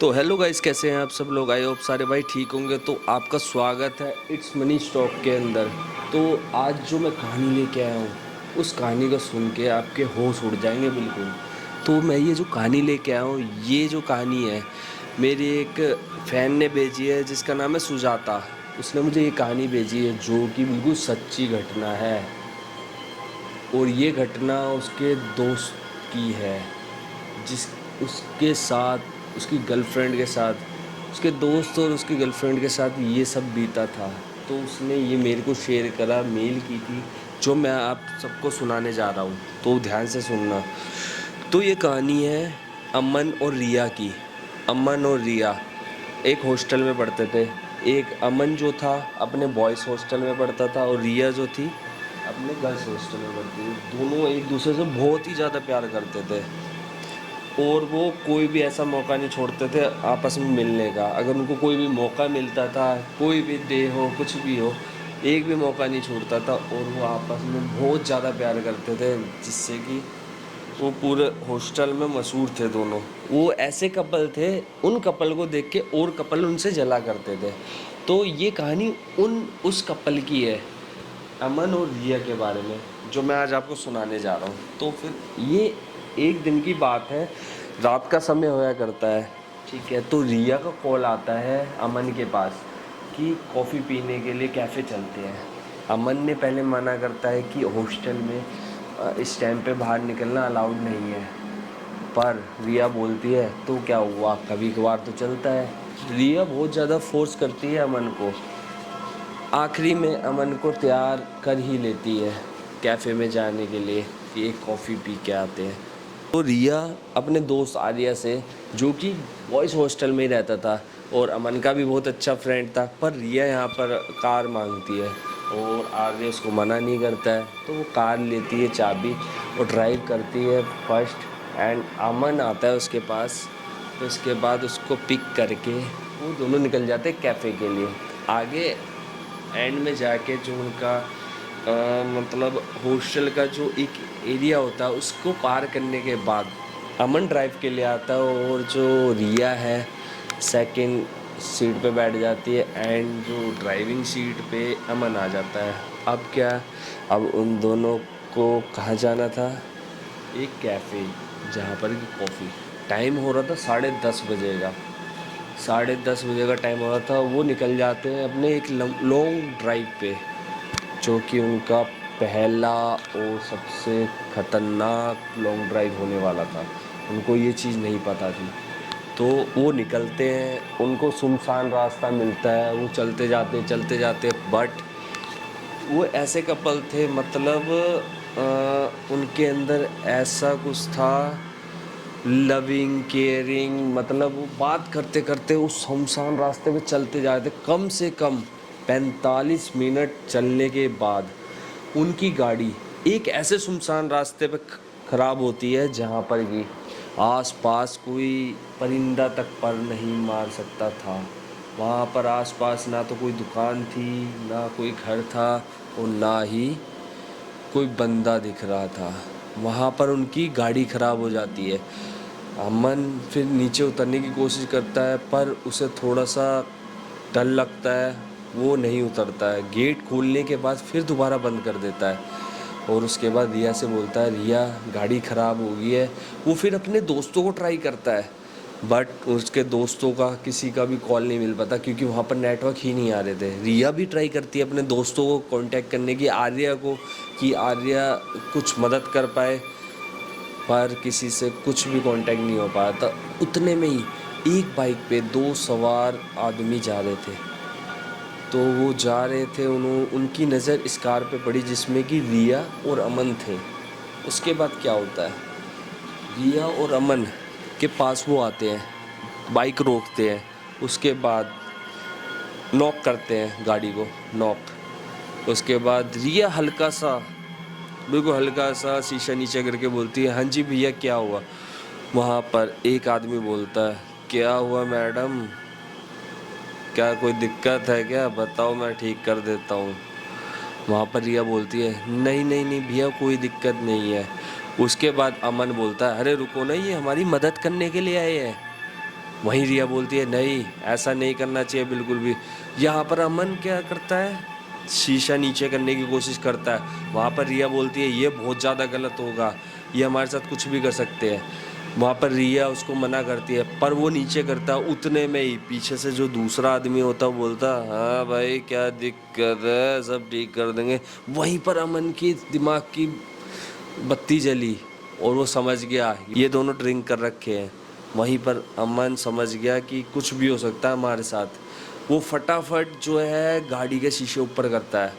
तो hello guys, कैसे हैं आप सब लोग। आई होप सारे भाई ठीक होंगे। तो आपका स्वागत है इट्स मनी स्टॉक के अंदर। तो आज जो मैं कहानी लेके आया हूँ, उस कहानी को सुन के आपके होश उड़ जाएंगे बिल्कुल। तो मैं ये जो कहानी लेके आया हूँ, ये जो कहानी है मेरी एक फ़ैन ने भेजी है जिसका नाम है सुजाता। उसने मुझे ये कहानी भेजी है जो कि बिल्कुल सच्ची घटना है, और ये घटना उसके दोस्त की है, जिस उसके साथ उसकी गर्लफ्रेंड के साथ, उसके दोस्त और उसकी गर्लफ्रेंड के साथ ये सब बीता था। तो उसने ये मेरे को शेयर करा, मेल की थी, जो मैं आप सबको सुनाने जा रहा हूँ। तो ध्यान से सुनना। तो ये कहानी है अमन और रिया की। अमन और रिया एक हॉस्टल में पढ़ते थे। एक अमन जो था अपने बॉयज़ हॉस्टल में पढ़ता था, और रिया जो थी अपने गर्ल्स हॉस्टल में पढ़ती थी। दोनों एक दूसरे से बहुत ही ज़्यादा प्यार करते थे, और वो कोई भी ऐसा मौका नहीं छोड़ते थे आपस में मिलने का। अगर उनको कोई भी मौका मिलता था, कोई भी डे हो, कुछ भी हो, एक भी मौका नहीं छूटता था, और वो आपस में बहुत ज़्यादा प्यार करते थे, जिससे कि वो पूरे हॉस्टल में मशहूर थे दोनों। वो ऐसे कपल थे, उन कपल को देख के और कपल उनसे जला करते थे। तो ये कहानी उस कपल की है, अमन और रिया के बारे में, जो मैं आज आपको सुनाने जा रहा हूँ। तो फिर ये एक दिन की बात है, रात का समय होया करता है, ठीक है। तो रिया का कॉल आता है अमन के पास कि कॉफ़ी पीने के लिए कैफ़े चलते हैं। अमन ने पहले मना करता है कि हॉस्टल में इस टाइम पे बाहर निकलना अलाउड नहीं है, पर रिया बोलती है तो क्या हुआ, कभी कभार तो चलता है। रिया बहुत ज़्यादा फोर्स करती है अमन को। आखिरी में अमन को तैयार कर ही लेती है कैफ़े में जाने के लिए कि एक कॉफ़ी पी के आते हैं। तो रिया अपने दोस्त आर्या से, जो कि बॉयज़ हॉस्टल में ही रहता था और अमन का भी बहुत अच्छा फ्रेंड था, पर रिया यहाँ पर कार मांगती है और आर्या उसको मना नहीं करता है। तो वो कार लेती है चाबी और ड्राइव करती है फर्स्ट, एंड अमन आता है उसके पास। तो इसके बाद उसको पिक करके वो दोनों निकल जाते हैं कैफ़े के लिए। आगे एंड में जाके जो उनका मतलब हॉस्टल का जो एक एरिया होता है, उसको पार करने के बाद अमन ड्राइव के लिए आता है, और जो रिया है सेकंड सीट पे बैठ जाती है, एंड जो ड्राइविंग सीट पे अमन आ जाता है। अब क्या, अब उन दोनों को कहाँ जाना था, एक कैफ़े, जहाँ पर कि कॉफ़ी। टाइम हो रहा था 10:30 बजे का। 10:30 बजे का टाइम हो रहा था। वो निकल जाते हैं अपने एक लॉन्ग ड्राइव पे, जो कि उनका पहला और सबसे ख़तरनाक लॉन्ग ड्राइव होने वाला था। उनको ये चीज़ नहीं पता थी। तो वो निकलते हैं, उनको सुनसान रास्ता मिलता है, वो चलते जाते, बट वो ऐसे कपल थे, मतलब उनके अंदर ऐसा कुछ था, लविंग केयरिंग, मतलब वो बात करते करते उस सुनसान रास्ते पे चलते जा रहे थे। कम से कम 45 मिनट चलने के बाद उनकी गाड़ी एक ऐसे सुनसान रास्ते पे ख़राब होती है जहाँ पर कि आसपास कोई परिंदा तक पर नहीं मार सकता था। वहाँ पर आसपास ना तो कोई दुकान थी, ना कोई घर था, और ना ही कोई बंदा दिख रहा था। वहाँ पर उनकी गाड़ी ख़राब हो जाती है। अमन फिर नीचे उतरने की कोशिश करता है, पर उसे थोड़ा सा डर लगता है, वो नहीं उतरता है। गेट खोलने के बाद फिर दोबारा बंद कर देता है, और उसके बाद रिया से बोलता है, रिया गाड़ी ख़राब हो गई है। वो फिर अपने दोस्तों को ट्राई करता है, बट उसके दोस्तों का किसी का भी कॉल नहीं मिल पाता, क्योंकि वहाँ पर नेटवर्क ही नहीं आ रहे थे। रिया भी ट्राई करती है अपने दोस्तों को कांटेक्ट करने की, आर्या को, कि आर्या कुछ मदद कर पाए, पर किसी से कुछ भी कांटेक्ट नहीं हो पाया था। उतने में ही एक बाइक पे दो सवार आदमी जा रहे थे। तो वो जा रहे थे, उनकी नज़र इस कार पे पड़ी जिसमें कि रिया और अमन थे। उसके बाद क्या होता है, रिया और अमन के पास वो आते हैं, बाइक रोकते हैं, उसके बाद नॉक करते हैं गाड़ी को, नॉक। उसके बाद रिया हल्का सा, बिल्कुल हल्का सा शीशा नीचे करके बोलती है, हाँ जी भैया क्या हुआ। वहाँ पर एक आदमी बोलता है, क्या हुआ मैडम, क्या कोई दिक्कत है क्या, बताओ मैं ठीक कर देता हूँ। वहाँ पर रिया बोलती है, नहीं नहीं नहीं भैया कोई दिक्कत नहीं है। उसके बाद अमन बोलता है, अरे रुको ना, ये हमारी मदद करने के लिए आए हैं। वहीं रिया बोलती है नहीं ऐसा नहीं करना चाहिए बिल्कुल भी। यहाँ पर अमन क्या करता है, शीशा नीचे करने की कोशिश करता है। वहाँ पर रिया बोलती है ये बहुत ज़्यादा गलत होगा, ये हमारे साथ कुछ भी कर सकते हैं। वहाँ पर रिया उसको मना करती है पर वो नीचे करता है। उतने में ही पीछे से जो दूसरा आदमी होता है वो बोलता है हाँ भाई क्या दिक्कत है, सब ठीक कर देंगे। वहीं पर अमन की दिमाग की बत्ती जली और वो समझ गया ये दोनों ड्रिंक कर रखे हैं। वहीं पर अमन समझ गया कि कुछ भी हो सकता है हमारे साथ। वो फटाफट जो है गाड़ी के शीशे ऊपर करता है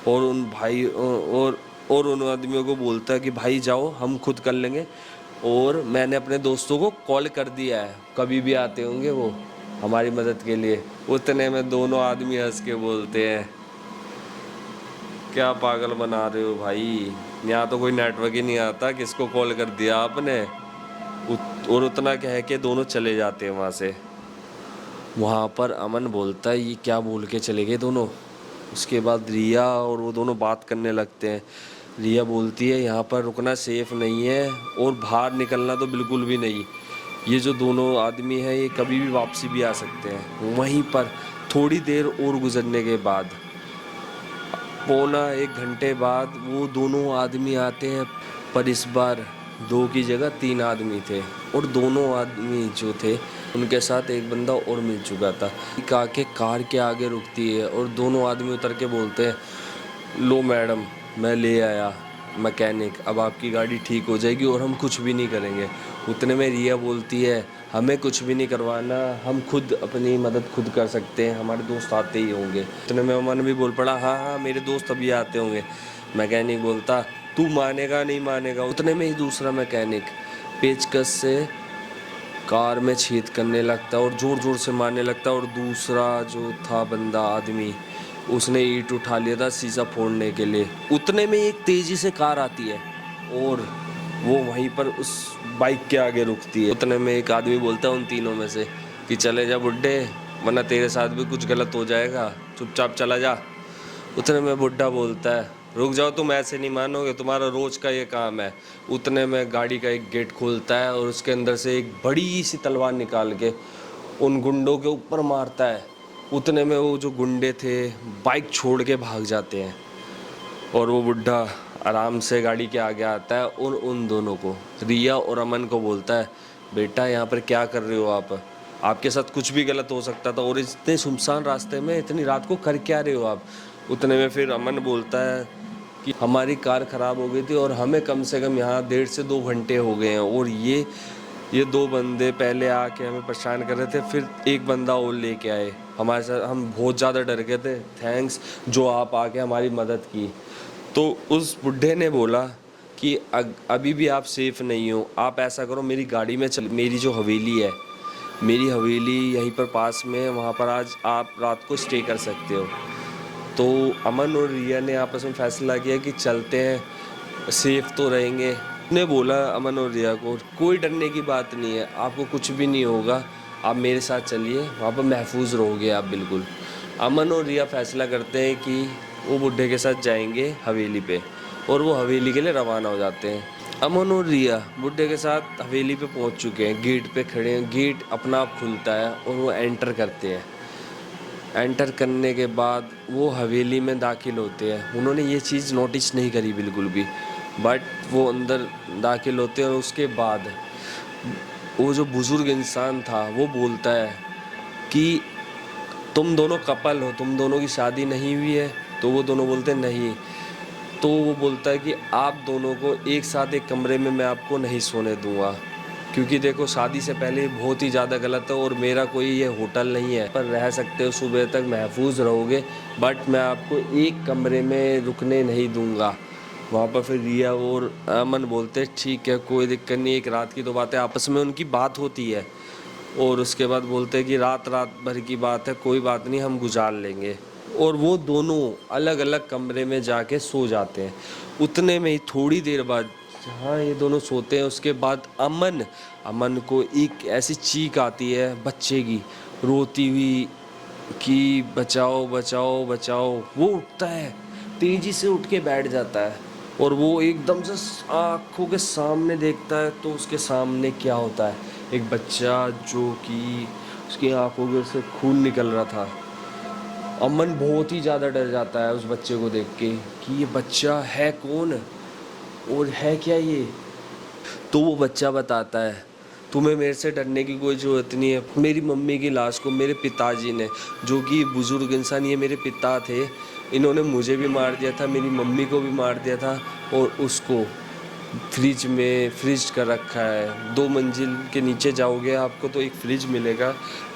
और उन भाई और उन आदमियों को बोलता है कि भाई जाओ हम खुद कर लेंगे, और मैंने अपने दोस्तों को कॉल कर दिया है, कभी भी आते होंगे वो हमारी मदद के लिए। उतने में दोनों आदमी हंस के बोलते हैं क्या पागल बना रहे हो भाई, यहाँ तो कोई नेटवर्क ही नहीं आता, किसको कॉल कर दिया आपने। और उतना कह के दोनों चले जाते हैं वहाँ से। वहाँ पर अमन बोलता है ये क्या बोल के चले गए दोनों। उसके बाद रिया और वो दोनों बात करने लगते हैं। रिया बोलती है यहाँ पर रुकना सेफ नहीं है और बाहर निकलना तो बिल्कुल भी नहीं, ये जो दोनों आदमी हैं ये कभी भी वापसी भी आ सकते हैं। वहीं पर थोड़ी देर और गुजरने के बाद, पौना 1 घंटे बाद वो दोनों आदमी आते हैं, पर इस बार 2 की जगह 3 आदमी थे। और दोनों आदमी जो थे उनके साथ एक बंदा और मिल चुका था। आके कार के आगे रुकती है और दोनों आदमी उतर के बोलते हैं लो मैडम मैं ले आया मैकेनिक, अब आपकी गाड़ी ठीक हो जाएगी और हम कुछ भी नहीं करेंगे। उतने में रिया बोलती है हमें कुछ भी नहीं करवाना, हम खुद अपनी मदद खुद कर सकते हैं, हमारे दोस्त आते ही होंगे। उतने में अमन भी बोल पड़ा हाँ हाँ मेरे दोस्त अभी आते होंगे। मैकेनिक बोलता तू मानेगा नहीं मानेगा। उतने में ही दूसरा मैकेनिक पेचकस से कार में छेद करने लगता और ज़ोर ज़ोर से मारने लगता, और दूसरा जो था बंदा आदमी उसने ईंट उठा लिया था शीशा फोड़ने के लिए। उतने में एक तेज़ी से कार आती है और वो वहीं पर उस बाइक के आगे रुकती है। उतने में एक आदमी बोलता है उन तीनों में से कि चले जा बुड्ढे, वरना तेरे साथ भी कुछ गलत हो जाएगा, चुपचाप चला जा। उतने में बुड्ढा बोलता है रुक जाओ, तुम ऐसे नहीं मानोगे, तुम्हारा रोज का ये काम है। उतने में गाड़ी का एक गेट खुलता है और उसके अंदर से एक बड़ी सी तलवार निकाल के उन गुंडों के ऊपर मारता है। उतने में वो जो गुंडे थे बाइक छोड़ के भाग जाते हैं और वो बुड्ढा आराम से गाड़ी के आगे आता है और उन दोनों को, रिया और अमन को बोलता है बेटा यहाँ पर क्या कर रहे हो आप, आपके साथ कुछ भी गलत हो सकता था और इतने सुनसान रास्ते में इतनी रात को कर क्या रहे हो आप। उतने में फिर अमन बोलता है कि हमारी कार ख़राब हो गई थी और हमें कम से कम यहाँ 1.5 से 2 घंटे हो गए हैं, और ये 2 बंदे पहले आके हमें परेशान कर रहे थे, फिर एक बंदा और लेके आए हमारे साथ, हम बहुत ज़्यादा डर गए थे, थैंक्स जो आप आके हमारी मदद की। तो उस बुढ़े ने बोला कि अभी भी आप सेफ़ नहीं हो, आप ऐसा करो मेरी गाड़ी में चल, मेरी जो हवेली है, मेरी हवेली यहीं पर पास में है, वहाँ पर आज आप रात को स्टे कर सकते हो। तो अमन और रिया ने आपस में फ़ैसला किया कि चलते हैं, सेफ़ तो रहेंगे। उसने बोला अमन और रिया को कोई डरने की बात नहीं है, आपको कुछ भी नहीं होगा, आप मेरे साथ चलिए, वहाँ पर महफूज रहोगे आप बिल्कुल। अमन और रिया फ़ैसला करते हैं कि वो बुड्ढे के साथ जाएंगे हवेली पे, और वो हवेली के लिए रवाना हो जाते हैं। अमन और रिया बुड्ढे के साथ हवेली पे पहुंच चुके हैं, गेट पे खड़े हैं, गेट अपना आप खुलता है और वो एंटर करते हैं। एंटर करने के बाद वो हवेली में दाखिल होते हैं। उन्होंने ये चीज़ नोटिस नहीं करी बिल्कुल भी, बट वो अंदर दाखिल होते हैं और उसके बाद वो जो बुज़ुर्ग इंसान था वो बोलता है कि तुम दोनों कपल हो, तुम दोनों की शादी नहीं हुई है। तो वो दोनों बोलते हैं नहीं। तो वो बोलता है कि आप दोनों को एक साथ एक कमरे में मैं आपको नहीं सोने दूंगा, क्योंकि देखो शादी से पहले बहुत ही ज़्यादा गलत है और मेरा कोई ये होटल नहीं है पर रह सकते हो, सुबह तक महफूज रहोगे, बट मैं आपको एक कमरे में रुकने नहीं दूंगा। वहाँ पर फिर रिया और अमन बोलते हैं ठीक है कोई दिक्कत नहीं, एक रात की तो बात है, आपस में उनकी बात होती है। और उसके बाद बोलते हैं कि रात भर की बात है, कोई बात नहीं हम गुजार लेंगे। और वो दोनों अलग अलग कमरे में जाके सो जाते हैं। उतने में ही थोड़ी देर बाद जहाँ ये दोनों सोते हैं उसके बाद अमन को एक ऐसी चीख आती है बच्चे की, रोती हुई कि बचाओ बचाओ बचाओ। वो उठता है, तेज़ी से उठ के बैठ जाता है और वो एकदम से आँखों के सामने देखता है तो उसके सामने क्या होता है, एक बच्चा जो कि उसकी आंखों में से खून निकल रहा था। अमन बहुत ही ज़्यादा डर जाता है उस बच्चे को देख के कि ये बच्चा है कौन और है क्या ये। तो वो बच्चा बताता है, तुम्हें मेरे से डरने की कोई ज़रूरत नहीं है। मेरी मम्मी की लाश को मेरे पिताजी ने, जो कि बुज़ुर्ग इंसान, ये मेरे पिता थे, इन्होंने मुझे भी मार दिया था, मेरी मम्मी को भी मार दिया था और उसको फ्रिज में फ्रिज कर रखा है। 2 मंजिल के नीचे जाओगे आपको तो एक फ्रिज मिलेगा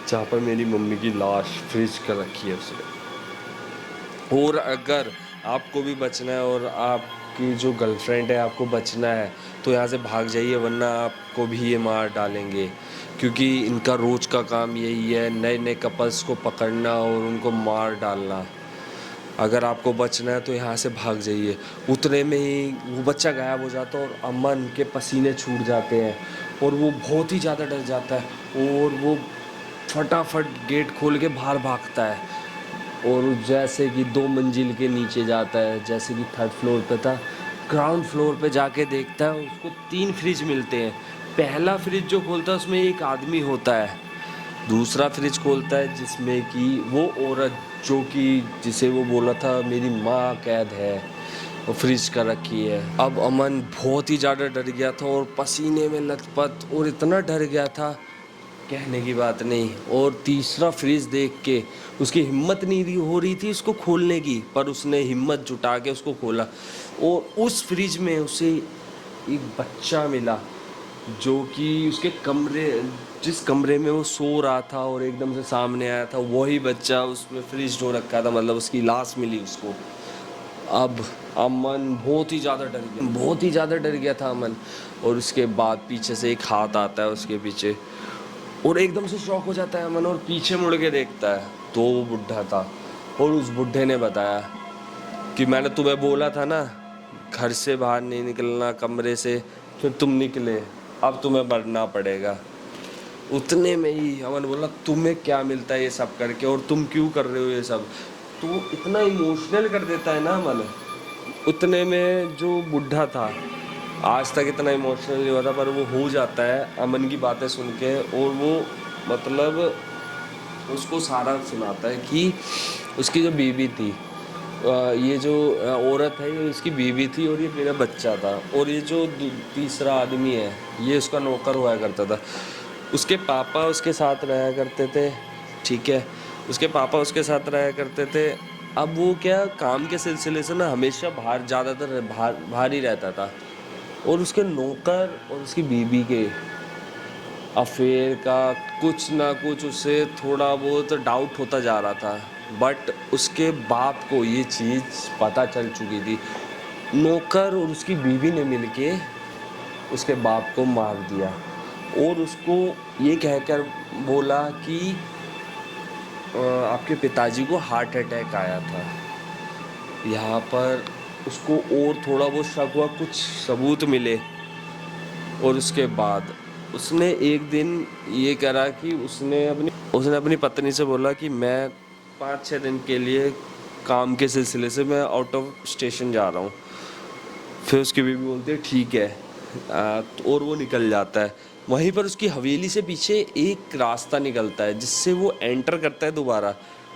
जहाँ पर मेरी मम्मी की लाश फ्रिज कर रखी है उसने। और अगर आपको भी बचना है और आपकी जो गर्लफ्रेंड है आपको बचना है तो यहाँ से भाग जाइए, वरना आपको भी ये मार डालेंगे, क्योंकि इनका रोज़ का काम यही है, नए नए कपल्स को पकड़ना और उनको मार डालना। अगर आपको बचना है तो यहाँ से भाग जाइए। उतने में ही वो बच्चा गायब हो जाता है और अमन के पसीने छूट जाते हैं और वो बहुत ही ज़्यादा डर जाता है और वो फटाफट गेट खोल के बाहर भागता है और जैसे कि 2 मंजिल के नीचे जाता है, जैसे कि 3rd फ्लोर पे था, ग्राउंड फ्लोर पे जाके देखता है उसको 3 फ्रिज मिलते हैं। पहला फ्रिज जो खोलता है उसमें एक आदमी होता है, दूसरा फ्रिज खोलता है जिसमें कि वो औरत जो कि जिसे वो बोला था मेरी माँ कैद है, वो फ्रिज कर रखी है। अब अमन बहुत ही ज़्यादा डर गया था और पसीने में लथपथ और इतना डर गया था कहने की बात नहीं। और तीसरा फ्रिज देख के उसकी हिम्मत नहीं हो रही थी उसको खोलने की, पर उसने हिम्मत जुटा के उसको खोला और उस फ्रिज में उसे एक बच्चा मिला जो कि उसके कमरे, जिस कमरे में वो सो रहा था और एकदम से सामने आया था वही बच्चा उसमें फ्रिज हो रखा था, मतलब उसकी लाश मिली उसको। अब अमन बहुत ही ज़्यादा डर गया, बहुत ही ज़्यादा डर गया था अमन। और उसके बाद पीछे से एक हाथ आता है उसके पीछे और एकदम से शॉक हो जाता है अमन और पीछे मुड़ के देखता है तो वो बुढ़ा था। और उस बुढ़े ने बताया कि मैंने तुम्हें बोला था ना घर से बाहर नहीं निकलना कमरे से, फिर तुम निकले, अब तुम्हें मरना पड़ेगा। उतने में ही अमन बोला तुम्हें क्या मिलता है ये सब करके और तुम क्यों कर रहे हो ये सब। तो वो इतना इमोशनल कर देता है ना अमन। उतने में जो बुढ़ा था, आज तक इतना इमोशनल नहीं हुआ था, पर वो हो जाता है अमन की बातें सुन के और वो मतलब उसको सारा सुनाता है कि उसकी जो बीवी थी, ये जो औरत है ये इसकी बीवी थी और ये मेरा बच्चा था, और ये जो तीसरा आदमी है ये उसका नौकर हुआ करता था। उसके पापा उसके साथ रहा करते थे, ठीक है, उसके पापा उसके साथ रहा करते थे। अब वो क्या काम के सिलसिले से ना हमेशा बाहर, ज़्यादातर बाहर बाहर ही रहता था और उसके नौकर और उसकी बीवी के अफेयर का कुछ ना कुछ उसे थोड़ा बहुत डाउट होता जा रहा था। बट उसके बाप को ये चीज़ पता चल चुकी थी। नौकर और उसकी बीवी ने मिलके उसके बाप को मार दिया और उसको ये कहकर बोला कि आपके पिताजी को हार्ट अटैक आया था। यहाँ पर उसको और थोड़ा बहुत शक हुआ, कुछ सबूत मिले और उसके बाद उसने एक दिन ये करा कि उसने अपनी पत्नी से बोला कि मैं 5-6 दिन के लिए काम के सिलसिले से मैं आउट ऑफ स्टेशन जा रहा हूँ। फिर उसकी बीवी बोलती है ठीक है, और वो निकल जाता है। वहीं पर उसकी हवेली से पीछे एक रास्ता निकलता है जिससे वो एंटर करता है दोबारा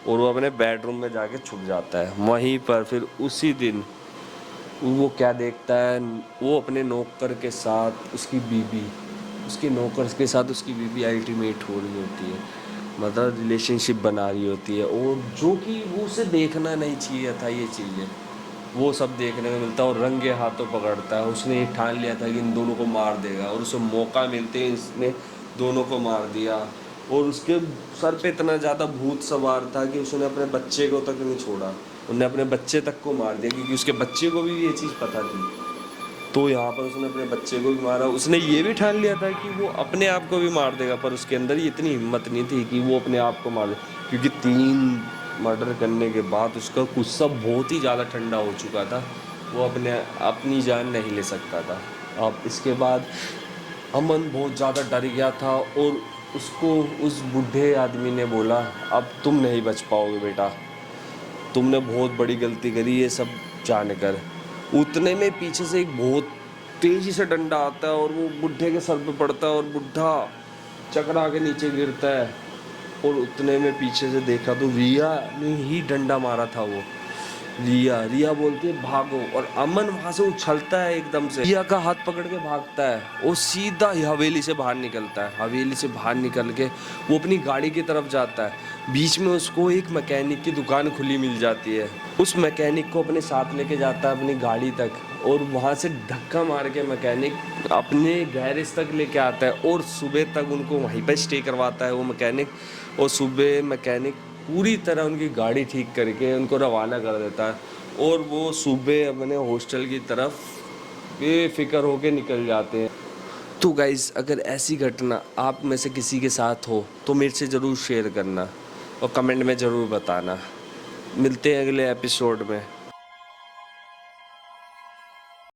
और वो अपने बेडरूम में जाके छुप जाता है। वहीं पर फिर उसी दिन वो क्या देखता है, वो अपने नौकर के साथ उसकी बीवी, उसके नौकर के साथ उसकी बीवी अल्टीमेट हो रही होती है, मतलब रिलेशनशिप बना रही होती है, और जो कि वो उसे देखना नहीं चाहिए था ये चीज़ें, वो सब देखने को मिलता है और रंगे हाथों पकड़ता है। उसने ये ठान लिया था कि इन दोनों को मार देगा और उसे मौका मिलते ही इसने दोनों को मार दिया। और उसके सर पे इतना ज़्यादा भूत सवार था कि उसने अपने बच्चे को तक नहीं छोड़ा, उन्हें अपने बच्चे तक को मार दिया क्योंकि उसके बच्चे को भी ये चीज़ पता थी। तो यहाँ पर उसने अपने बच्चे को भी मारा। उसने ये भी ठान लिया था कि वो अपने आप को भी मार देगा, पर उसके अंदर ये इतनी हिम्मत नहीं थी कि वो अपने आप को मार दे, क्योंकि 3 मर्डर करने के बाद उसका गुस्सा बहुत ही ज़्यादा ठंडा हो चुका था, वो अपनी जान नहीं ले सकता था। अब इसके बाद अमन बहुत ज़्यादा डर गया था और उसको उस बूढ़े आदमी ने बोला अब तुम नहीं बच पाओगे बेटा, तुमने बहुत बड़ी गलती करी ये सब जानकर। उतने में पीछे से एक बहुत तेजी से डंडा आता है और वो बुढ़े के सर पे पड़ता है और बुढ़ा चकरा के नीचे गिरता है और उतने में पीछे से देखा तो रिया ने ही डंडा मारा था वो। रिया बोलती है भागो, और अमन वहां से उछलता है एकदम से, रिया का हाथ पकड़ के भागता है और सीधा हवेली से बाहर निकलता है। हवेली से बाहर निकल के वो अपनी गाड़ी की तरफ जाता है। बीच में उसको एक मैकेनिक की दुकान खुली मिल जाती है। उस मैकेनिक को अपने साथ लेके जाता है अपनी गाड़ी तक, और वहाँ से धक्का मार के मैकेनिक अपने गैरेज तक लेके आता है, और सुबह तक उनको वहीं पर स्टे करवाता है वो मैकेनिक। और सुबह मैकेनिक पूरी तरह उनकी गाड़ी ठीक करके उनको रवाना कर देता है, और वो सुबह अपने हॉस्टल की तरफ बेफिक्र होके निकल जाते हैं। तो गाइज़, अगर ऐसी घटना आप में से किसी के साथ हो तो मेरे से ज़रूर शेयर करना और कमेंट में ज़रूर बताना। मिलते हैं अगले एपिसोड में।